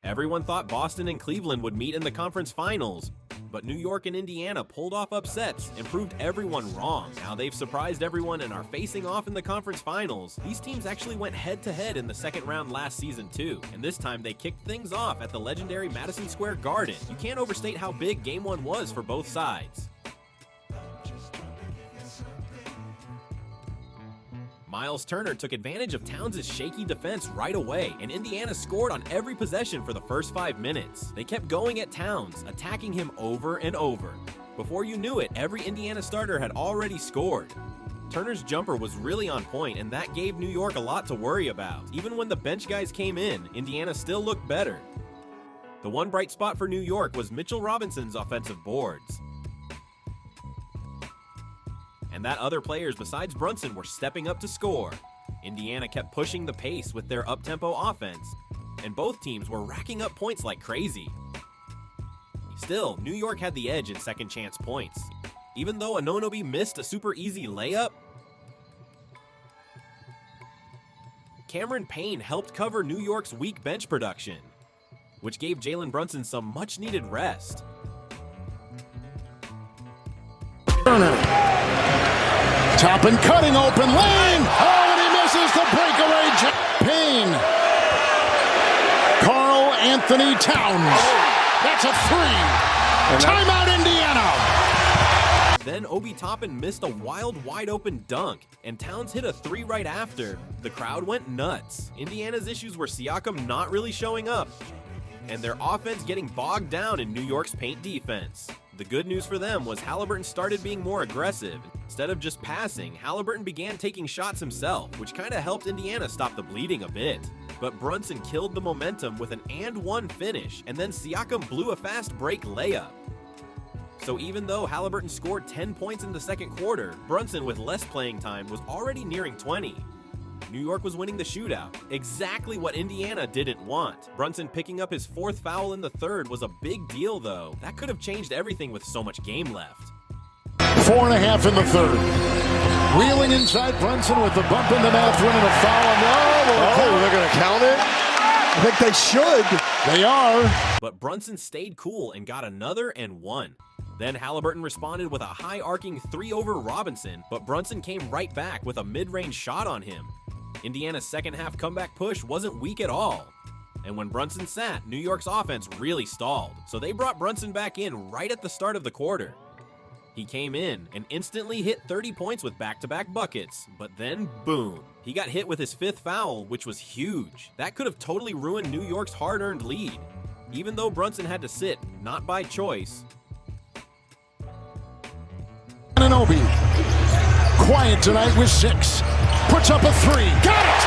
Everyone thought Boston and Cleveland would meet in the conference finals, but New York and Indiana pulled off upsets and proved everyone wrong. Now they've surprised everyone and are facing off in the conference finals. These teams actually went head-to-head in the second round last season too, and this time they kicked things off at the legendary Madison Square Garden. You can't overstate how big Game 1 was for both sides. Miles Turner took advantage of Towns' shaky defense right away, and Indiana scored on every possession for the first 5 minutes. They kept going at Towns, attacking him over and over. Before you knew it, every Indiana starter had already scored. Turner's jumper was really on point, and that gave New York a lot to worry about. Even when the bench guys came in, Indiana still looked better. The one bright spot for New York was Mitchell Robinson's offensive boards. And that other players besides Brunson were stepping up to score. Indiana kept pushing the pace with their up-tempo offense, and both teams were racking up points like crazy. Still, New York had the edge in second chance points. Even though Anunoby missed a super easy layup, Cameron Payne helped cover New York's weak bench production, which gave Jalen Brunson some much-needed rest. Toppin cutting open lane. Oh, and he misses the breakaway. Payne. Karl Anthony Towns. That's a three. Timeout, Indiana. Then Obi Toppin missed a wild, wide-open dunk, and Towns hit a three right after. The crowd went nuts. Indiana's issues were Siakam not really showing up, and their offense getting bogged down in New York's paint defense. The good news for them was Haliburton started being more aggressive. Instead of just passing, Haliburton began taking shots himself, which kinda helped Indiana stop the bleeding a bit. But Brunson killed the momentum with an and-one finish, and then Siakam blew a fast break layup. So even though Haliburton scored 10 points in the second quarter, Brunson with less playing time was already nearing 20. New York was winning the shootout, exactly what Indiana didn't want. Brunson picking up his fourth foul in the third was a big deal though. That could have changed everything with so much game left. 4.5 in the third. Wheeling inside Brunson with the bump in the mouth, winning a foul. No, they're going to count it? I think they should. They are. But Brunson stayed cool and got another and one. Then Haliburton responded with a high-arcing three over Robinson, but Brunson came right back with a mid-range shot on him. Indiana's second-half comeback push wasn't weak at all. And when Brunson sat, New York's offense really stalled, so they brought Brunson back in right at the start of the quarter. He came in and instantly hit 30 points with back-to-back buckets, but then boom. He got hit with his fifth foul, which was huge. That could have totally ruined New York's hard-earned lead. Even though Brunson had to sit, not by choice. Obi, quiet tonight with 6. Puts up a three. Got it!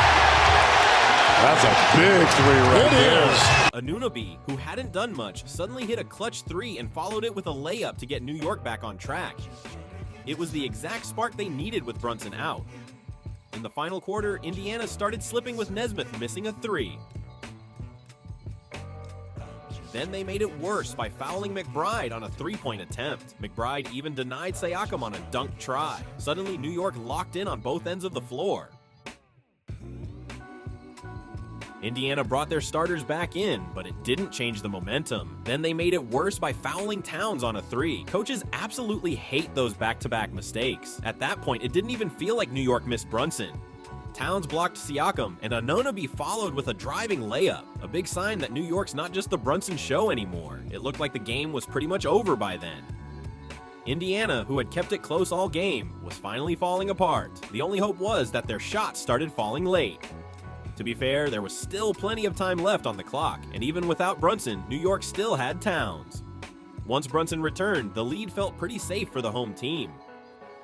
That's a big three right there. It is. Anunoby, who hadn't done much, suddenly hit a clutch three and followed it with a layup to get New York back on track. It was the exact spark they needed with Brunson out. In the final quarter, Indiana started slipping with Nesmith missing a three. Then they made it worse by fouling McBride on a three-point attempt. McBride even denied Siakam on a dunk try. Suddenly, New York locked in on both ends of the floor. Indiana brought their starters back in, but it didn't change the momentum. Then they made it worse by fouling Towns on a three. Coaches absolutely hate those back-to-back mistakes. At that point, it didn't even feel like New York missed Brunson. Towns blocked Siakam, and Anunoby followed with a driving layup, a big sign that New York's not just the Brunson show anymore. It looked like the game was pretty much over by then. Indiana, who had kept it close all game, was finally falling apart. The only hope was that their shots started falling late. To be fair, there was still plenty of time left on the clock, and even without Brunson, New York still had Towns. Once Brunson returned, the lead felt pretty safe for the home team.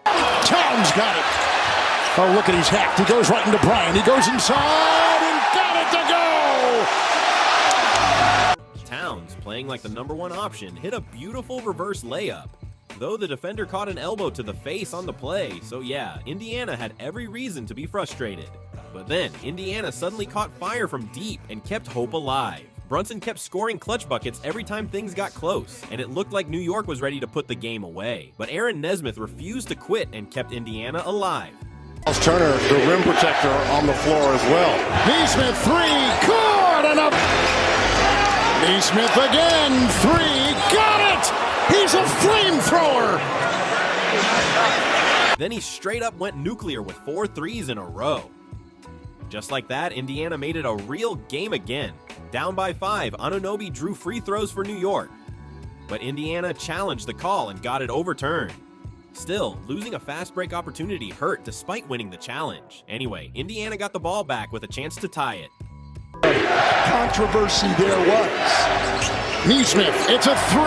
Towns got it. Oh, look at he's hacked. He goes right into Bryant. He goes inside and got it to go. Towns, playing like the #1 option, hit a beautiful reverse layup. Though the defender caught an elbow to the face on the play, so yeah, Indiana had every reason to be frustrated. But then, Indiana suddenly caught fire from deep and kept hope alive. Brunson kept scoring clutch buckets every time things got close, and it looked like New York was ready to put the game away. But Aaron Nesmith refused to quit and kept Indiana alive. Turner, the rim protector, on the floor as well. Nesmith three, good enough. Nesmith again. Three. Got it! He's a flamethrower! Then he straight up went nuclear with 4 threes in a row. Just like that, Indiana made it a real game again. Down by 5, Anunoby drew free throws for New York. But Indiana challenged the call and got it overturned. Still, losing a fast break opportunity hurt despite winning the challenge. Anyway, Indiana got the ball back with a chance to tie it. Controversy there was. Nesmith, it's a 3.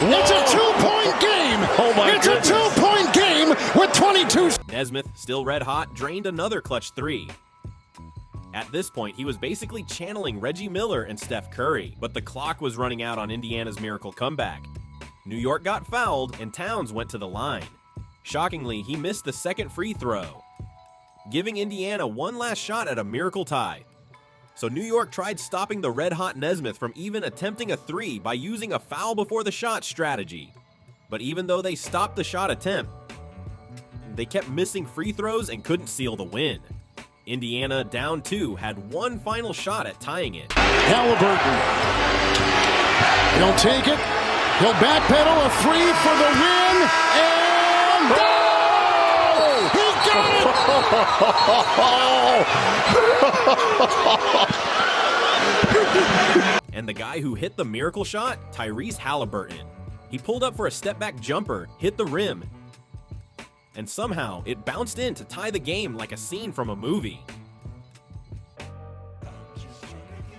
It's a 2-point game. Oh my It's goodness. a 2-point game with 22. Nesmith, still red hot, drained another clutch 3. At this point, he was basically channeling Reggie Miller and Steph Curry, but the clock was running out on Indiana's miracle comeback. New York got fouled, and Towns went to the line. Shockingly, he missed the second free throw, giving Indiana one last shot at a miracle tie. So New York tried stopping the red-hot Nesmith from even attempting a 3 by using a foul before the shot strategy. But even though they stopped the shot attempt, they kept missing free throws and couldn't seal the win. Indiana, down 2, had one final shot at tying it. Haliburton. He'll take it. He'll backpedal a 3 for the win. And oh! He got it! And the guy who hit the miracle shot, Tyrese Haliburton. He pulled up for a step-back jumper, hit the rim, and somehow it bounced in to tie the game like a scene from a movie.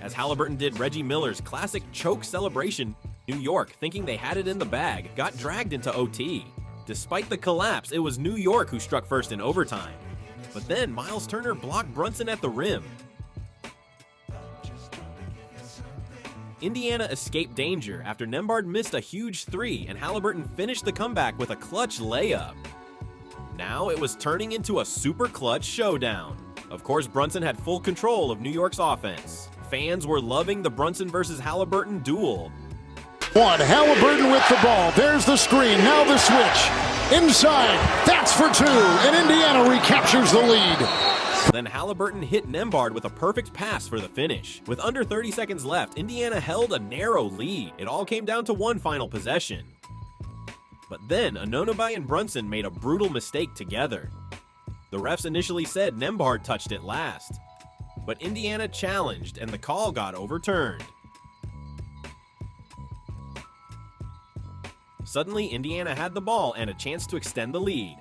As Haliburton did Reggie Miller's classic choke celebration, New York, thinking they had it in the bag, got dragged into OT. Despite the collapse, it was New York who struck first in overtime. But then Miles Turner blocked Brunson at the rim. Indiana escaped danger after Nembhard missed a huge 3 and Haliburton finished the comeback with a clutch layup. Now it was turning into a super clutch showdown. Of course, Brunson had full control of New York's offense. Fans were loving the Brunson versus Haliburton duel. Haliburton with the ball. There's the screen. Now the switch. Inside. That's for 2. And Indiana recaptures the lead. Then Haliburton hit Nembhard with a perfect pass for the finish. With under 30 seconds left, Indiana held a narrow lead. It all came down to one final possession. But then Anunoby and Brunson made a brutal mistake together. The refs initially said Nembhard touched it last, but Indiana challenged and the call got overturned. Suddenly, Indiana had the ball and a chance to extend the lead.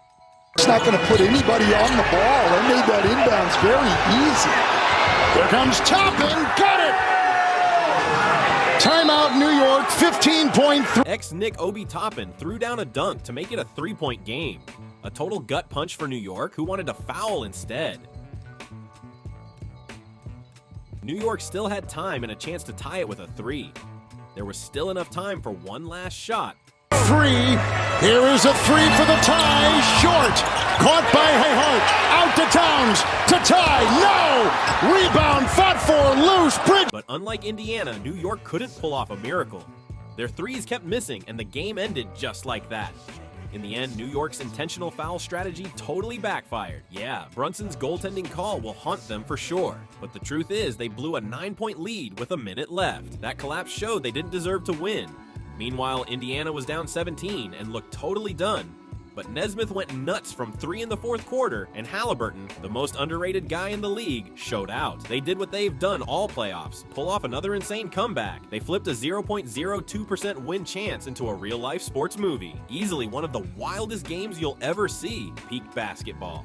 It's not going to put anybody on the ball. They made that inbounds very easy. Here comes Toppin. Got it! Timeout, New York, 15.3. Ex-Knick Obi Toppin threw down a dunk to make it a 3-point game. A total gut punch for New York, who wanted to foul instead. New York still had time and a chance to tie it with a 3. There was still enough time for one last shot. 3. Here is a 3 for the tie. Short. Caught by Hart. Out to Towns. To tie. No! Rebound. Fought for. Loose. Bridge. But unlike Indiana, New York couldn't pull off a miracle. Their threes kept missing, and the game ended just like that. In the end, New York's intentional foul strategy totally backfired. Yeah, Brunson's goaltending call will haunt them for sure. But the truth is, they blew a 9-point lead with a minute left. That collapse showed they didn't deserve to win. Meanwhile, Indiana was down 17 and looked totally done. But Nesmith went nuts from 3 in the fourth quarter, and Haliburton, the most underrated guy in the league, showed out. They did what they've done all playoffs, pull off another insane comeback. They flipped a 0.02% win chance into a real-life sports movie. Easily one of the wildest games you'll ever see, peak basketball.